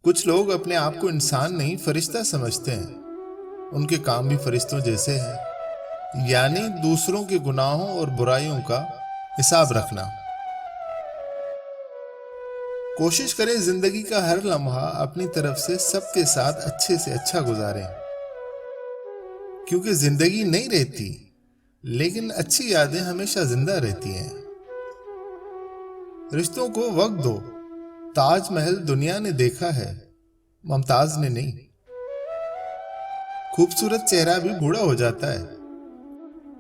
کچھ لوگ اپنے آپ کو انسان نہیں فرشتہ سمجھتے ہیں۔ ان کے کام بھی فرشتوں جیسے ہیں، یعنی دوسروں کے گناہوں اور برائیوں کا حساب رکھنا۔ کوشش کریں زندگی کا ہر لمحہ اپنی طرف سے سب کے ساتھ اچھے سے اچھا گزاریں، کیونکہ زندگی نہیں رہتی لیکن اچھی یادیں ہمیشہ زندہ رہتی ہیں۔ رشتوں کو وقت دو۔ تاج محل دنیا نے دیکھا ہے، ممتاز نے نہیں۔ خوبصورت چہرہ بھی بوڑھا ہو جاتا ہے،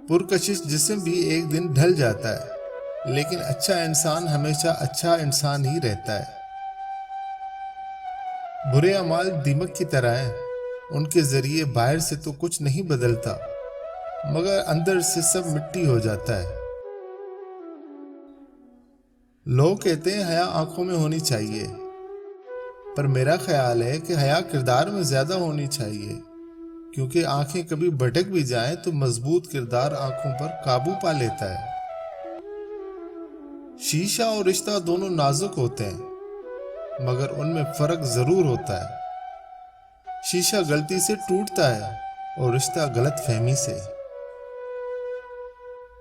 پرکشش جسم بھی ایک دن ڈھل جاتا ہے، لیکن اچھا انسان ہمیشہ اچھا انسان ہی رہتا ہے۔ برے اعمال دیمک کی طرح ہیں، ان کے ذریعے باہر سے تو کچھ نہیں بدلتا مگر اندر سے سب مٹی ہو جاتا ہے۔ لوگ کہتے ہیں حیا آنکھوں میں ہونی چاہیے، پر میرا خیال ہے کہ حیا کردار میں زیادہ ہونی چاہیے، کیونکہ آنکھیں کبھی بھٹک بھی جائیں تو مضبوط کردار آنکھوں پر قابو پا لیتا ہے۔ شیشہ اور رشتہ دونوں نازک ہوتے ہیں، مگر ان میں فرق ضرور ہوتا ہے۔ شیشہ غلطی سے ٹوٹتا ہے اور رشتہ غلط فہمی سے۔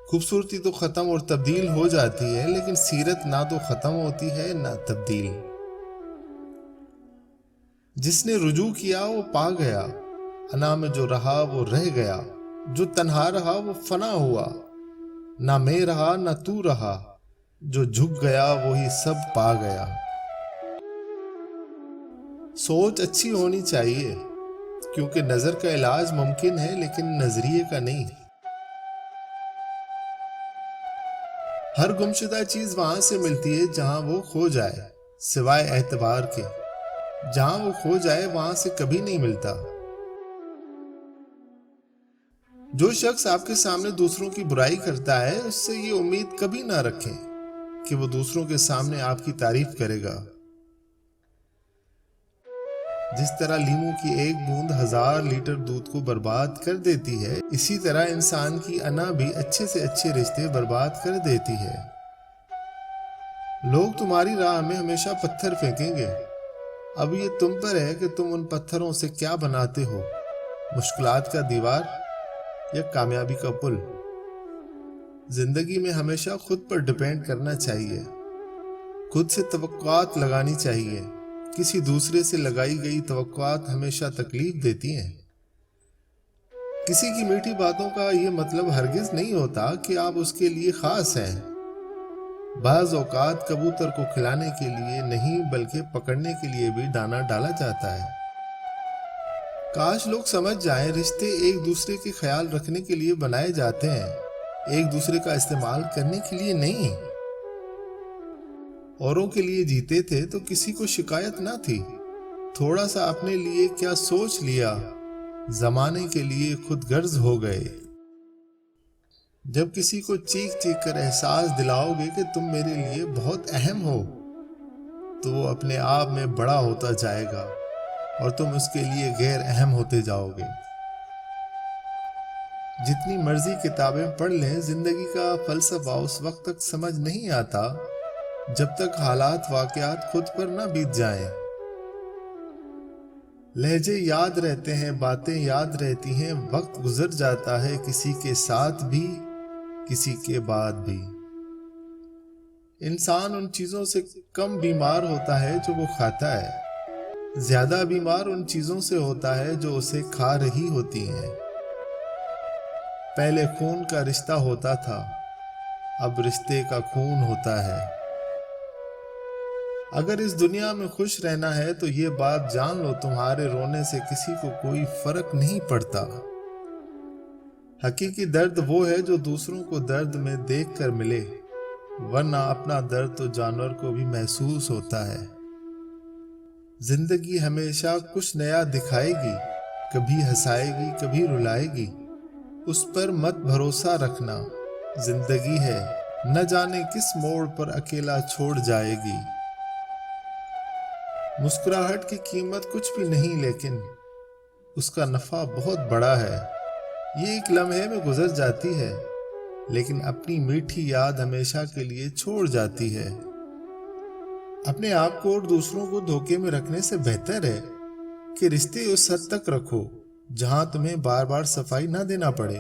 خوبصورتی تو ختم اور تبدیل ہو جاتی ہے، لیکن سیرت نہ تو ختم ہوتی ہے نہ تبدیل۔ جس نے رجوع کیا وہ پا گیا، انا میں جو رہا وہ رہ گیا، جو تنہا رہا وہ فنا ہوا، نہ میں رہا نہ تو رہا، جو جھک گیا وہی سب پا گیا۔ سوچ اچھی ہونی چاہیے، کیونکہ نظر کا علاج ممکن ہے لیکن نظریے کا نہیں۔ ہر گمشدہ چیز وہاں سے ملتی ہے جہاں وہ کھو جائے، سوائے اعتبار کے۔ جہاں وہ کھو جائے وہاں سے کبھی نہیں ملتا۔ جو شخص آپ کے سامنے دوسروں کی برائی کرتا ہے، اس سے یہ امید کبھی نہ رکھیں کہ وہ دوسروں کے سامنے آپ کی تعریف کرے گا۔ جس طرح لیموں کی ایک بوند 1000 لیٹر دودھ کو برباد کر دیتی ہے، اسی طرح انسان کی انا بھی اچھے سے اچھے رشتے برباد کر دیتی ہے۔ لوگ تمہاری راہ میں ہمیشہ پتھر پھینکیں گے، اب یہ تم پر ہے کہ تم ان پتھروں سے کیا بناتے ہو، مشکلات کا دیوار یا کامیابی کا پل۔ زندگی میں ہمیشہ خود پر ڈیپینڈ کرنا چاہیے، خود سے توقعات لگانی چاہیے۔ کسی دوسرے سے لگائی گئی توقعات ہمیشہ تکلیف دیتی ہیں۔ کسی کی میٹھی باتوں کا یہ مطلب ہرگز نہیں ہوتا کہ آپ اس کے لیے خاص ہیں۔ بعض اوقات کبوتر کو کھلانے کے لیے نہیں بلکہ پکڑنے کے لیے بھی دانا ڈالا جاتا ہے۔ کاش لوگ سمجھ جائیں، رشتے ایک دوسرے کے خیال رکھنے کے لیے بنائے جاتے ہیں، ایک دوسرے کا استعمال کرنے کے لیے نہیں۔ اوروں کے لیے جیتے تھے تو کسی کو شکایت نہ تھی، تھوڑا سا اپنے لیے کیا سوچ لیا، زمانے کے لیے خود غرض ہو گئے۔ جب کسی کو چیخ چیخ کر احساس دلاؤ گے کہ تم میرے لیے بہت اہم ہو، تو وہ اپنے آپ میں بڑا ہوتا جائے گا اور تم اس کے لیے غیر اہم ہوتے جاؤ گے۔ جتنی مرضی کتابیں پڑھ لیں، زندگی کا فلسفہ اس وقت تک سمجھ نہیں آتا جب تک حالات واقعات خود پر نہ بیت جائیں۔ لہجے یاد رہتے ہیں، باتیں یاد رہتی ہیں، وقت گزر جاتا ہے کسی کے ساتھ بھی کسی کے بعد بھی۔ انسان ان چیزوں سے کم بیمار ہوتا ہے جو وہ کھاتا ہے، زیادہ بیمار ان چیزوں سے ہوتا ہے جو اسے کھا رہی ہوتی ہیں۔ پہلے خون کا رشتہ ہوتا تھا، اب رشتے کا خون ہوتا ہے۔ اگر اس دنیا میں خوش رہنا ہے تو یہ بات جان لو، تمہارے رونے سے کسی کو کوئی فرق نہیں پڑتا۔ حقیقی درد وہ ہے جو دوسروں کو درد میں دیکھ کر ملے، ورنہ اپنا درد تو جانور کو بھی محسوس ہوتا ہے۔ زندگی ہمیشہ کچھ نیا دکھائے گی، کبھی ہنسائے گی کبھی رلائے گی، اس پر مت بھروسہ رکھنا۔ زندگی ہے، نہ جانے کس موڑ پر اکیلا چھوڑ جائے گی۔ مسکراہٹ کی قیمت کچھ بھی نہیں، لیکن اس کا نفع بہت بڑا ہے۔ یہ ایک لمحے میں گزر جاتی ہے، لیکن اپنی میٹھی یاد ہمیشہ کے لیے چھوڑ جاتی ہے۔ اپنے آپ کو اور دوسروں کو دھوکے میں رکھنے سے بہتر ہے کہ رشتے اس حد تک رکھو جہاں تمہیں بار بار صفائی نہ دینا پڑے۔